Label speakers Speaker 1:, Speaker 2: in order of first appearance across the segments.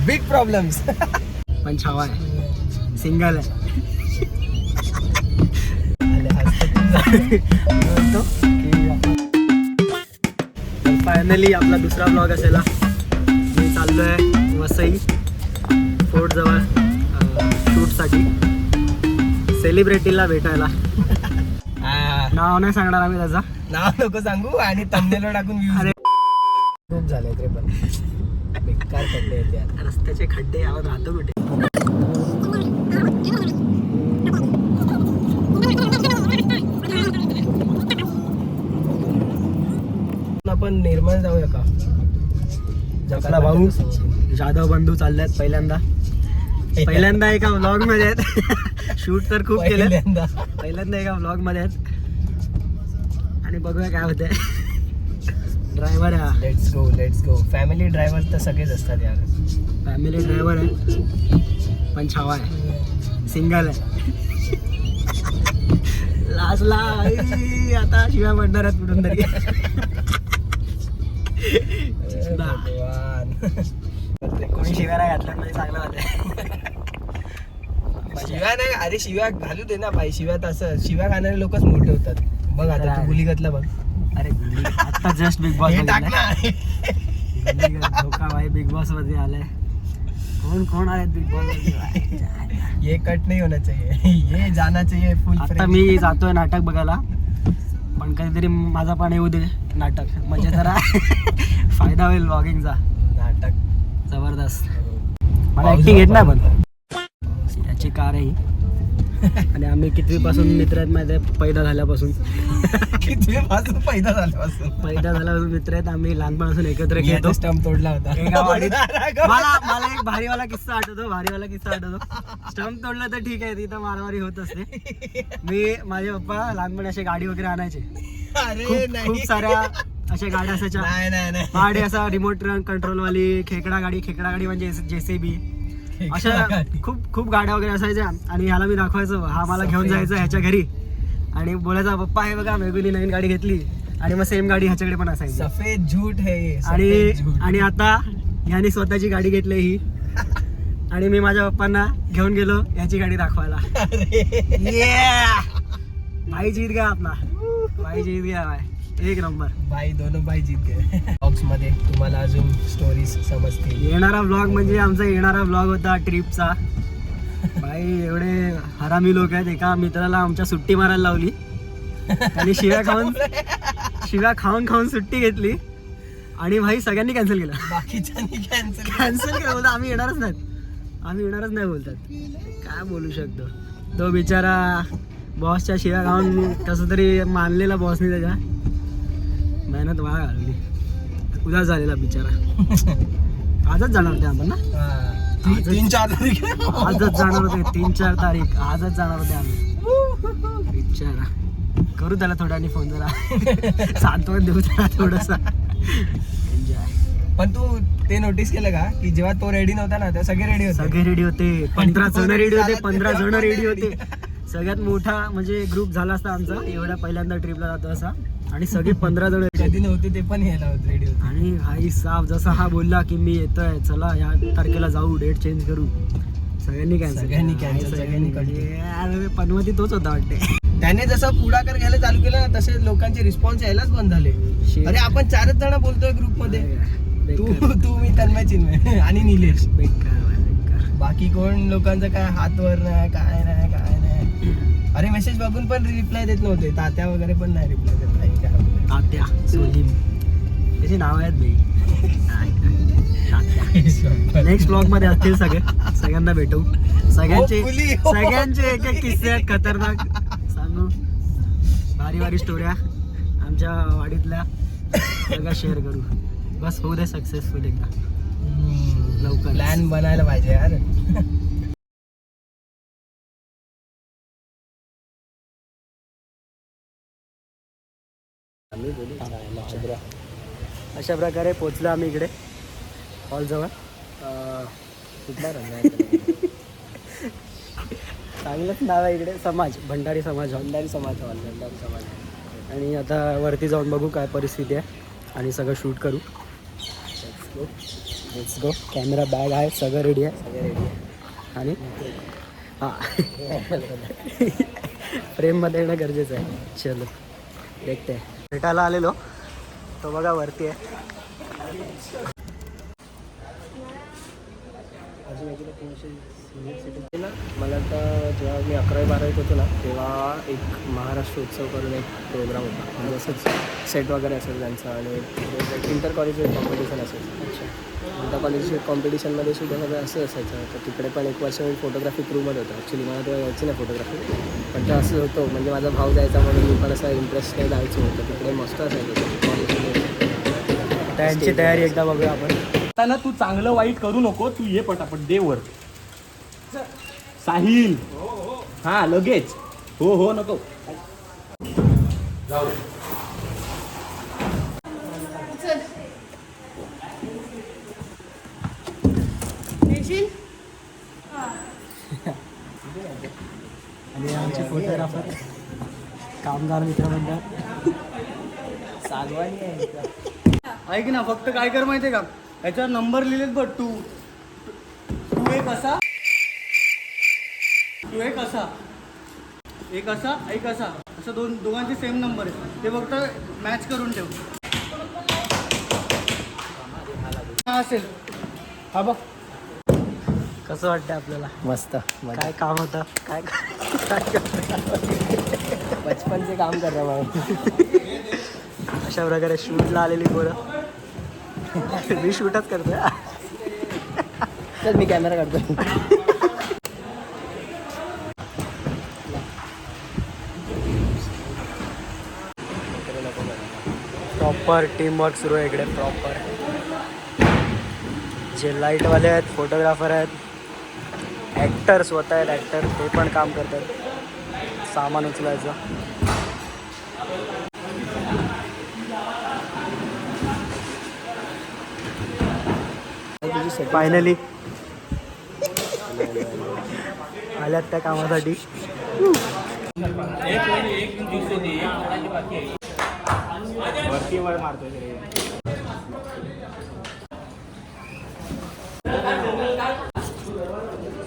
Speaker 1: Big problems.
Speaker 2: पण छावा आहे, single आहे. फायनली आपला दुसरा ब्लॉग असेल. मी चाललो आहे वसई फोर्ट जवळ शूटसाठी, सेलिब्रिटीला भेटायला. नाव नाही सांगणार आम्ही त्याचा,
Speaker 1: नाव नको सांगू आणि थंबनेलवर टाकून व्ह्यूज खूप झाले रे. पण बेकार खड्डे आहेत यार,
Speaker 2: रस्त्याचे खड्डे. आवाज राहतो कुठे.
Speaker 1: आपण निर्मळ जाऊया का?
Speaker 2: आपला भाऊ जाधव बंधू चालल्यात पहिल्यांदा एका व्लॉग मध्ये आहेत. शूट तर खूप केले, पहिल्यांदा एका व्लॉग मध्ये आहेत. आणि बघूया काय होतंय. ड्रायव्हर आहे.
Speaker 1: Let's go. फॅमिली ड्रायव्हर तर सगळेच असतात यार.
Speaker 2: फॅमिली ड्रायव्हर आहे, पण छावा आहे, सिंगल आहे. लाजला आता शिव्या म्हणणार आहेत कुठून तरी. कोणी शिव्या नाही घातल्या म्हणजे चांगलं होतं.
Speaker 1: शिव्या नाही, अरे शिव्या घालू दे ना भाई. शिव्यात असं शिव्या खाणारे लोकच मोठे होतात. बघ आता तू गुलीगतला बघ.
Speaker 2: अरे आता जस्ट बिग बॉस धोका भाई, बिग बॉस मध्ये आलाय. कोण आले बिग बॉस?
Speaker 1: ये कट नाही होना चाहिए, ये जाना चाहिए फुल.
Speaker 2: आता मी जातोय नाटक बघायला, पण कधीतरी माझा पण येऊ दे नाटक, म्हणजे जरा फायदा होईल व्लॉगिंगचा.
Speaker 1: नाटक
Speaker 2: जबरदस्त. मला ऍक्टिंग येत नाही, पण याची कार आहे ही. आणि आम्ही कितवी पासून मित्र आहेत माहिती आहे? पैदा झाल्यापासून मित्र आहेत आम्ही. लहानपणापासून एकत्र खेळतो.
Speaker 1: स्टंप तोडला होता
Speaker 2: एका वाडीत. मला एक भारीवाला किस्सा आठवतो. स्टंप तोडला तर ठीक आहे, तिथं मारामारी होत असते. मी माझे पप्पा लहानपणी असे गाडी वगैरे आणायचे. खूप साऱ्या अशा गाड्या असायच्या. गाडी असा रिमोट कंट्रोल वाली खेकडा गाडी म्हणजे JCB. अशा खूप गाड्या वगैरे असायच्या. आणि ह्याला मी दाखवायचो, हा मला घेऊन जायचा ह्याच्या घरी आणि बोलायचा पप्पा हे बघा वेगळी नवीन गाडी घेतली. आणि मग सेम गाडी ह्याच्याकडे पण असायची.
Speaker 1: सफेद झूट है.
Speaker 2: आणि आता ह्याने स्वतःची गाडी घेतली ही. आणि मी माझ्या पप्पांना घेऊन गेलो ह्याची गाडी दाखवायला. भाई जीत गया आपला, भाई जीत गया भाई. एक नंबर
Speaker 1: भाई, दोनों भाई जीत गए. ब्लॉग्स मध्ये तुम्हाला अजून स्टोरीज समजतील.
Speaker 2: येणारा ब्लॉग म्हणजे आमचा येणारा ब्लॉग होता ट्रिपचा. भाई एवढे हरामी लोक आहेत. एका मित्राला आमच्या सुट्टी मारायला लावली. त्यांनी शिव्या खाऊन सुट्टी घेतली. आणि भाई सगळ्यांनी कॅन्सल केलं.
Speaker 1: बाकीच्यांनी
Speaker 2: कॅन्सल केलं. बोलतात आम्ही येणारच नाही बोलतात. काय बोलू शकतो. तो बिचारा बॉसच्या शिव्या खाऊन कसं तरी मानलेला बॉसने त्याच्या. मेहनत वाया घालवली. उदास झालेला बिचारा. आजच जाणार होते आपण ना.
Speaker 1: 3-4 तारीख
Speaker 2: आजच जाणार होते. 3-4 तारीख आजच जाणार होते आम्ही. बिचारा. करू त्याला थोड्यानी फोन, जरा सांत्वन देऊ त्याला थोडंसं.
Speaker 1: पण तू ते नोटीस केलं का की जेव्हा तो रेडी नव्हता ना, तेव्हा सगळे रेडी होते. 15 जण रेडी होते. सगळ्यात मोठा म्हणजे ग्रुप झाला असता आमचा एवढ्या पहिल्यांदा ट्रिपला जातो असा. आणि सगळे 15 जण कधी नव्हते ते पण यायला रेडी होते.
Speaker 2: आणि भाई साहेब जसा हा बोलला की मी येतोय, चला या तारखेला जाऊ, डेट चेंज करू, सगळ्यांनी कॅन्सल. पनवती तोच होता वाटते.
Speaker 1: त्याने जसं पुढाकार घ्यायला चालू केलं ना, तसे लोकांचे रिस्पॉन्स यायलाच बंद झाले. अरे आपण 4च जण बोलतोय ग्रुप मध्ये. तू मी तन्मय चिन्मय आणि निलेश.
Speaker 2: बेकार.
Speaker 1: बाकी कोण लोकांचं काय हातवर नाही, काय नाही. अरे मेसेज बघून पण रिप्लाय देत नव्हते. तात्या वगैरे पण नाही रिप्लाय देत.
Speaker 2: तात्या सोलीम त्याची नाव आहेत भाई. नेक्स्ट ब्लॉग मध्ये असतील सगळ्यांना भेटू. सगळ्यांचे एक एक किस्से आहेत खतरनाक. सांगू भारी स्टोऱ्या आमच्या वाडीतल्या सगळ्या शेअर करू. बस होऊ दे सक्सेसफुल एकदा. लवकर
Speaker 1: प्लॅन बनायला पाहिजे यार.
Speaker 2: अशा प्रकारे पोचलो आम्ही इकडे हॉलजवळ. कुठला रंग चांगलंच नाव आहे इकडे. समाज भंडारी समाज हॉल. आणि आता वरती जाऊन बघू काय परिस्थिती आहे आणि सगळं शूट करू. Let's go. कॅमेरा बॅग आहे, सगळं रेडी आहे. आणि हां फ्रेममध्ये येणं गरजेचं आहे. चलो देखते आहे. भेटायला आलेलो तो बघा वरती आहे. मला तर जेव्हा मी 11वी-12वीत होतो ना तेव्हा एक महाराष्ट्र उत्सव करून एक प्रोग्राम होता. म्हणजे असंच सेट वगैरे असेल त्यांचा आणि इंटर कॉलेज कॉम्पिटिशन असेल. अच्छा. इंटर कॉलेज कॉम्पिटिशनमध्ये सुद्धा सगळं असं असायचं. तर तिकडे पण एक वर्ष मी फोटोग्राफी क्रूमध्ये होतो. ॲक्च्युली मला तेव्हा यायची नाही फोटोग्राफी, पण ते असं होतं म्हणजे माझा भाव जायचा म्हणून मी पण असं इंटरेस्ट नाही जायचं होतं. तिकडे मस्त असायचं कॉलेजमध्ये. त्यांची तयारी एकदा बघूया आपण.
Speaker 3: आता ना तू चांगलं वाईट करू नको, तू ये पटापट देवर. साहिल हा लगेच. हो नको जाऊ.
Speaker 2: आणि आमचे फोटोग्राफर कामगार मित्रमंडळ सागवानी आहे. ऐक ना, फक्त काय कर माहितीये का, याच्यावर नंबर लिहिलेत बघ. तू एक असा, तू एक असा, एक असा, एक असा, असं दोघांचे सेम नंबर आहे. ते फक्त मॅच करून ठेव. हा असेल. हा बघ कसं वाटतं आपल्याला.
Speaker 1: मस्त.
Speaker 2: काय काम होतं, काय
Speaker 1: बचपनचे काम कर रहा हूँ.
Speaker 2: अशा प्रकारे शूटला आलेली पोरं. मी शूटच करतोय.
Speaker 1: तर मी कॅमेरा काढतो.
Speaker 2: प्रॉपर टीमवर्क सुरू आहे इकडे. प्रॉपर जे लाईटवाले आहेत, फोटोग्राफर आहेत, ॲक्टर स्वतः आहेत. ॲक्टर ते पण काम करतात. सामान उचलायचं. फायनली आल्यात त्या कामासाठी.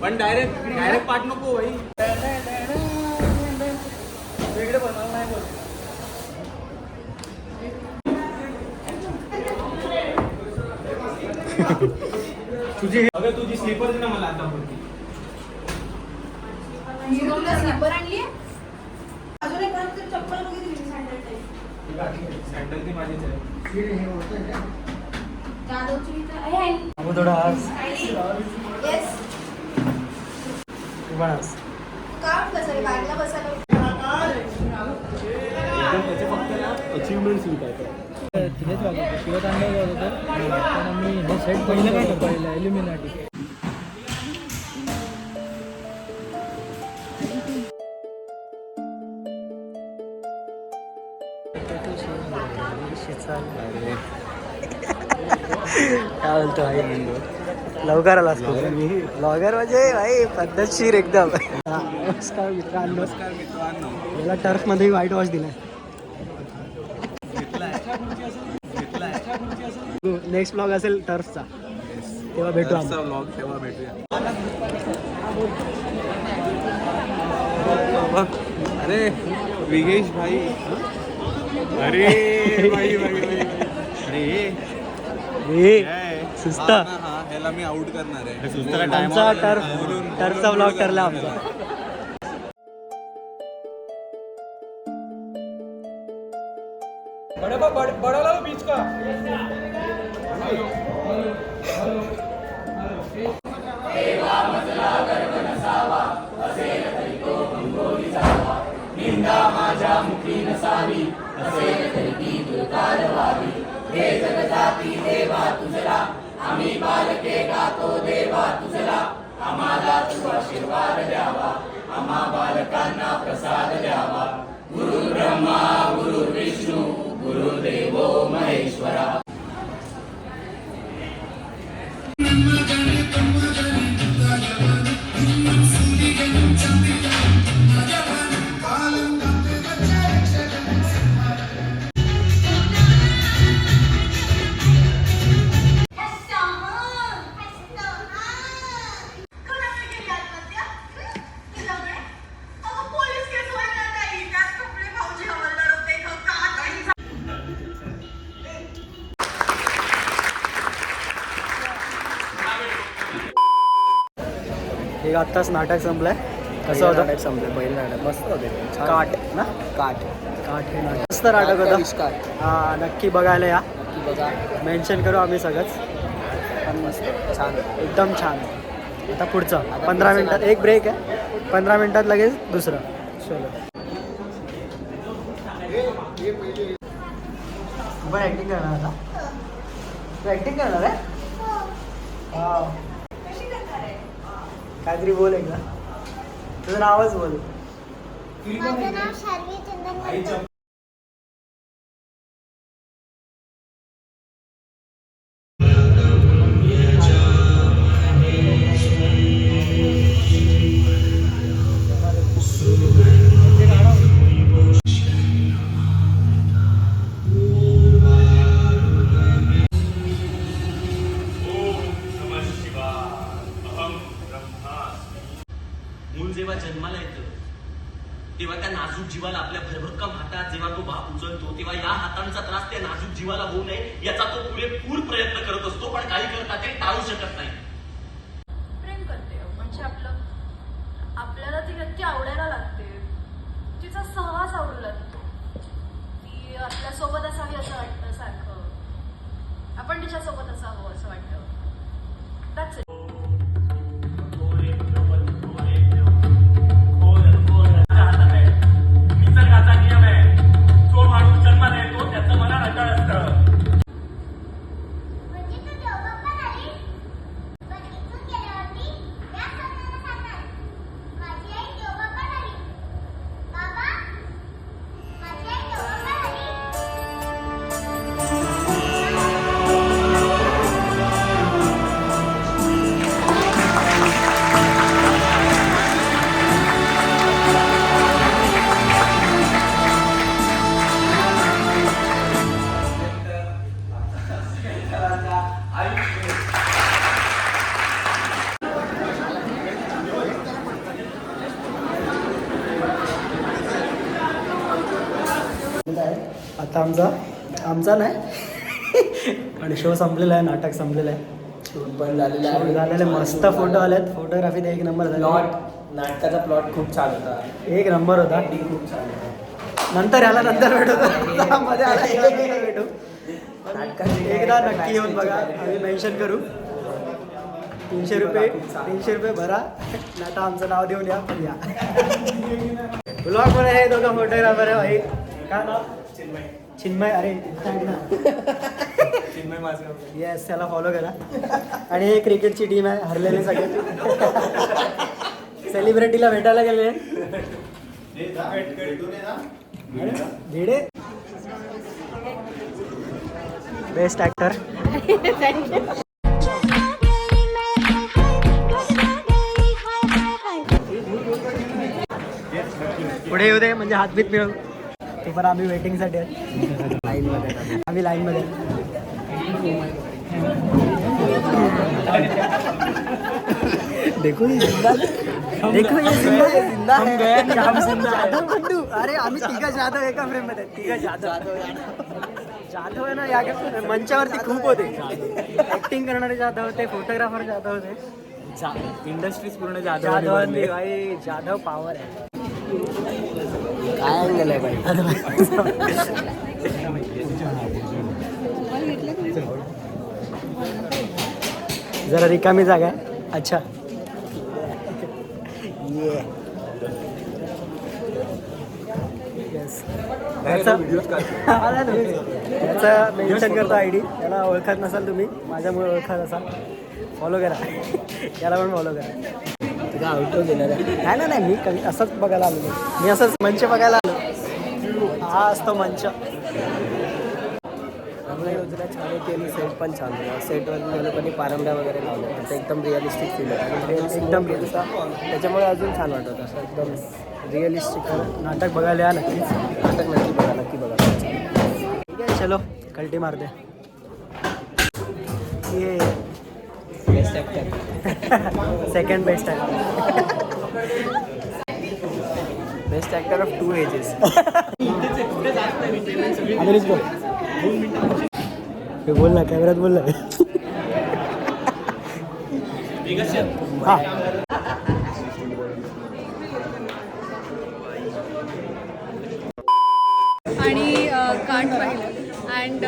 Speaker 3: पण डायरेक्ट पाठ नको भाई. वेगळे बनवलं नाही बोल. तुझी स्लीपर ना मला आता बोलती.
Speaker 4: स्लीपर आणली अजून एक चप्पल बघितली
Speaker 3: सँडल ती माझीच आहे.
Speaker 2: थोडा आज
Speaker 4: येस
Speaker 2: तू पण आज
Speaker 4: का बसायला बॅगला बसायला
Speaker 3: एकदम त्याचे फक्त ना अचिव्हमेंट्स लिहितात.
Speaker 2: तिथेच वागवतो. शिवतांडव होतं पण आम्ही हे सेट पहिलं काय करतो, पहिलं एल्युमिनाटी. काय बोलतो भाई, लवकर आलास तू. ब्लॉगर म्हणजे भाई पद्धतशीर एकदम. नमस्कार मित्रांनो. याला टर्फमध्ये व्हाईट वॉश दिलाय. नेक्स्ट ब्लॉग असेल टर्फचा, तेव्हा भेटू आपण.
Speaker 3: ब्लॉग तेव्हा भेटूया. अरे विघेश भाई. अरे भाई अरे
Speaker 2: सुस्ता.
Speaker 3: ह्याला मी आउट करणार आहे.
Speaker 2: आमचा टर्फचा ब्लॉग ठरला आमचा.
Speaker 3: बड़ा बीच का
Speaker 2: एक आत्ताच नाटक संपलंय. कसं होतं?
Speaker 1: नाटक संपलं, पहिलं नाटक मस्त होते.
Speaker 2: काट ना,
Speaker 1: काट
Speaker 2: हे नाटक मस्त नाटक होतं. हां, नक्की बघायला या.
Speaker 1: बघा,
Speaker 2: मेन्शन करू आम्ही सगळंच.
Speaker 1: पण मस्त छान होतं.
Speaker 2: एकदम छान. आता पुढचं 15 मिनिटात एक ब्रेक आहे, 15 मिनिटात लगेच दुसरं. चलो. आपण ॲक्टिंग करणार आता. तू ॲक्टिंग करणार आहे? वाव. काहीतरी बोल एकदा. तुझं नावच बोल.
Speaker 5: माझं नाव शार्वी चंदन मनकर.
Speaker 6: मूल जेव्हा जन्माला येतं तेव्हा त्या नाजूक जीवाला आपल्या भरभक्कम हातात जेव्हा तो बाप उचलतो तेव्हा या हातांचा त्रास त्या नाजूक जीवाला होऊ नये याचा तो पुरेपूर प्रयत्न करत असतो, पण काही करता ते टाळू शकत नाही.
Speaker 4: प्रेम करते म्हणजे आपल्याला ती व्यक्ती आवडायला लागते, तिचा सहवास आवडू लागतो, ती आपल्यासोबत असावी असं वाटतं सारखं, आपण तिच्यासोबत असावं असं वाटतं. That's it.
Speaker 3: निसर्गाचा नियम आहे, जो माणूस जन्माला येतो त्याचं मनात अटळ असतं.
Speaker 5: म्हणजे तू दोघं पण आली, पण इथून गेल्यावरती या स्वप्नाला सांगणार. माझी आई दोघं पण आली. बाबा, माझी आई दोघं पण आली.
Speaker 2: आता आमचा नाही पण शो संपलेला आहे, नाटक संपलेलं आहे.
Speaker 1: पण झालेलं
Speaker 2: Shoot
Speaker 1: आहे.
Speaker 2: झालेले मस्त फोटो आलेत. फोटोग्राफी एक नंबर झाली.
Speaker 1: नाटकाचा प्लॉट खूप छान होता.
Speaker 2: एक नंबर होता.
Speaker 1: खूप छान होता.
Speaker 2: नंतर याला नंतर भेटू. मध्ये आला याला नंतर भेटू.
Speaker 1: नाटकाची
Speaker 2: एकदा नक्की येऊन बघा. आम्ही मेन्शन करू. 300 रुपये भरा. आता आमचं नाव देऊन या. पण या ब्लॉग मध्ये हे दोघं फोटोग्राफर आहे भाई. काय नाव? चिन्मय. अरे चिन्मय माझं. येस, त्याला फॉलो करा. आणि हे क्रिकेटची टीम आहे, हरलेले सगळे. सेलिब्रिटीला भेटायला गेले. Bhide best actor. पुढे येऊ दे म्हणजे हातबीत मिळवू. ते पण आम्ही वेटिंगसाठी आहे. लाईनमध्ये आम्ही लाईनमध्ये. देखो ये जिंदा बंधू. अरे आम्ही तिघं जाधव एका फ्रेम मध्ये. तिघं जाधव आहे ना. या मंचावरती खूप होते. ऍक्टिंग करणारे जाधव होते, फोटोग्राफर जाधव होते.
Speaker 1: इंडस्ट्रीज पूर्ण जाधव.
Speaker 2: भाई जाधव पॉवर आहे.
Speaker 1: काय अँगल आहे बाई.
Speaker 2: जरा रिकामी जागा आहे. अच्छा ये याचं मेन्शन करतो ID. त्याला ओळखत नसाल तुम्ही, माझ्यामुळे ओळखत असाल. फॉलो करा. याला पण फॉलो करा.
Speaker 1: तुझा आउटो गेला
Speaker 2: नाही मी कधी असंच बघायला आलो. मी असंच मंच बघायला आलो. हा असतो मंच.
Speaker 1: योजना छान होती आणि सेट पण छान होता. सेटवर लोकांनी पारंब्या वगैरे लावल्या. आता एकदम रिअलिस्टिक फील होतं.
Speaker 2: एकदम
Speaker 1: त्याच्यामुळे अजून छान वाटत असं एकदम रिअलिस्टिक.
Speaker 2: नाटक बघायला या नक्कीच.
Speaker 1: नाटक नक्की बघा.
Speaker 2: ठीक आहे, चलो कल्टी मारते. ये
Speaker 1: बेस्ट ॲक्टर.
Speaker 2: सेकंड बेस्ट आहे.
Speaker 1: Best actor of 2 ages.
Speaker 2: बोल ना, कॅमेऱ्यात बोल ना. हा
Speaker 7: पार्ट पाहिलं अँड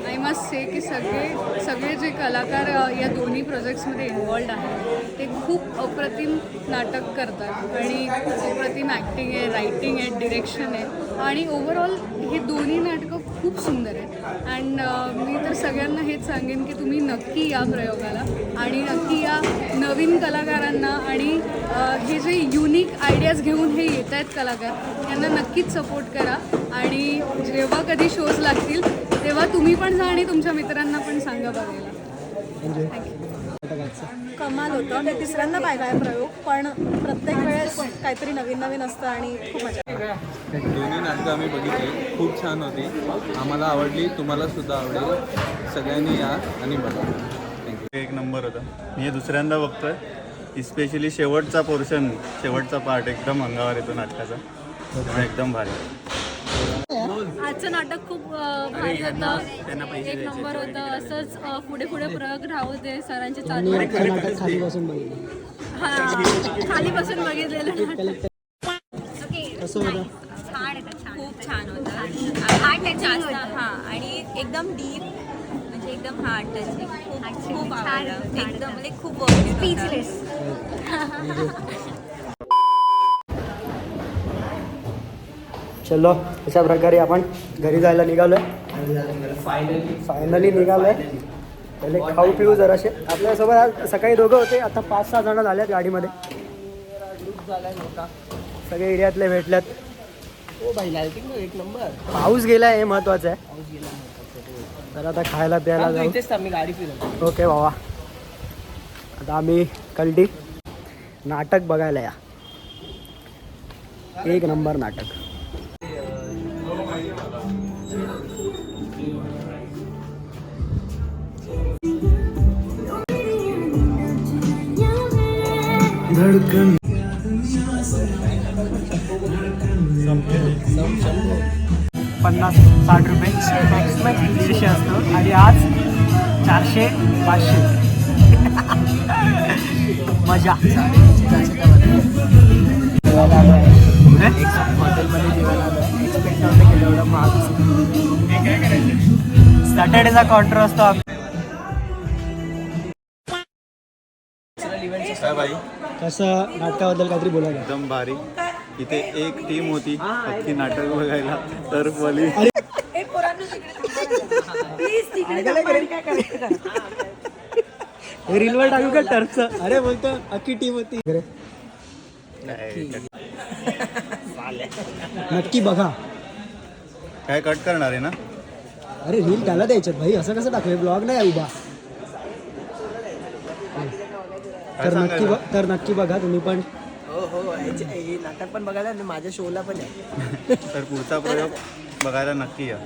Speaker 7: आय मस्ट से की सगळे जे कलाकार या दोन्ही प्रोजेक्ट्समध्ये इन्वॉल्ड आहेत ते खूप अप्रतिम नाटक करतात आणि खूप अप्रतिम ॲक्टिंग आहे, रायटिंग आहे, डिरेक्शन आहे आणि ओव्हरऑल हे दोन्ही नाटकं खूप सुंदर आहेत अँड मी तर सगळ्यांना हेच सांगेन की तुम्ही नक्की या प्रयोगाला आणि नक्की या नवीन कलाकारांना आणि हे जे युनिक आयडियाज घेऊन हे येत आहेत कलाकार यांना नक्कीच सपोर्ट करा आणि जेव्हा कधी शोज लागतील तेव्हा तुम्ही पण जा आणि तुमच्या मित्रांना पण सांगा बघायला.
Speaker 8: कमाल होतं ते तिसऱ्यांदा पाहिला आहे प्रयोग पण प्रत्येक वेळेस काहीतरी नवीन नवीन असतं आणि खूप मजा येते.
Speaker 9: दोन्ही नाटकं आम्ही बघितली, खूप छान होती, आम्हाला आवडली, तुम्हाला सुद्धा आवडेल, सगळ्यांनी या आणि बघा.
Speaker 10: एक नंबर होता. मी हे दुसऱ्यांदा बघतोय. इस्पेशली शेवटचा पोर्शन, शेवटचा पार्ट एकदम अंगावर येतो नाटकाचा, त्यामुळे एकदम भारी.
Speaker 7: आजचं नाटक खूप भारी होतं, एक नंबर होतं. असंच पुढे पुढे प्रयोग राहू दे सरांचे चालू.
Speaker 1: खाली बसून बघितलं.
Speaker 7: खाली बसून बघितलेलं
Speaker 1: कसं होतं?
Speaker 11: खूप छान होतं. हार्ट टचिंग हां आणि एकदम डीप म्हणजे एकदम हार्ट टचिंग. खूप आवडलं एकदम म्हणजे खूप स्पीचलेस.
Speaker 1: चलो अशा प्रकारे आपण घरी जायला निघालो आहे. फायनली निघालो आहे. पहिले खाऊ पिऊ जराशे. आपल्यासोबत आज सकाळी दोघं होते, आता 5-6 जण झाल्यात गाडीमध्ये. ग्रुप झाला आहे मोठा, सगळे एरियातले भेटल्यात. हो भाई लाइटिंग एक नंबर. पाऊस गेला आहे हे महत्त्वाचं आहे. तर आता खायला प्यायला जाऊ. आम्ही गाडी फिरवतो. ओके बाबा, आता आम्ही कल्टी नाटक बघायला या. एक नंबर नाटक. धडकन 50-60 रुपये मॅक्स 100 असतं आणि आज 400-500. मजा. हॉटेलमध्ये जेवायला आलं, एक्सपेक्ट नव्हतं केलं एवढं महाग. सॅटर्डेचा काउंटर असतो.
Speaker 10: काय भाई,
Speaker 1: कसं नाटकाबद्दल काहीतरी बोलायला?
Speaker 10: एकदम भारी. इथे एक टीम होती अख्खी नाटक बघायला, तर बोली
Speaker 1: रीलवर टाकू का टर्फचं? अरे बोलतो अख्खी टीम होती. नक्की बघा.
Speaker 10: काय कट करणार आहे ना?
Speaker 1: अरे रील त्याला द्यायच्यात भाई, असं कसं टाकूया? ब्लॉग नाही उभा. तर नक्की बघा तुम्ही पण. हो हे नाटक पण बघायला आणि माझ्या शोला पण आहे.
Speaker 10: तर पुढचा प्रयोग बघायला नक्की या.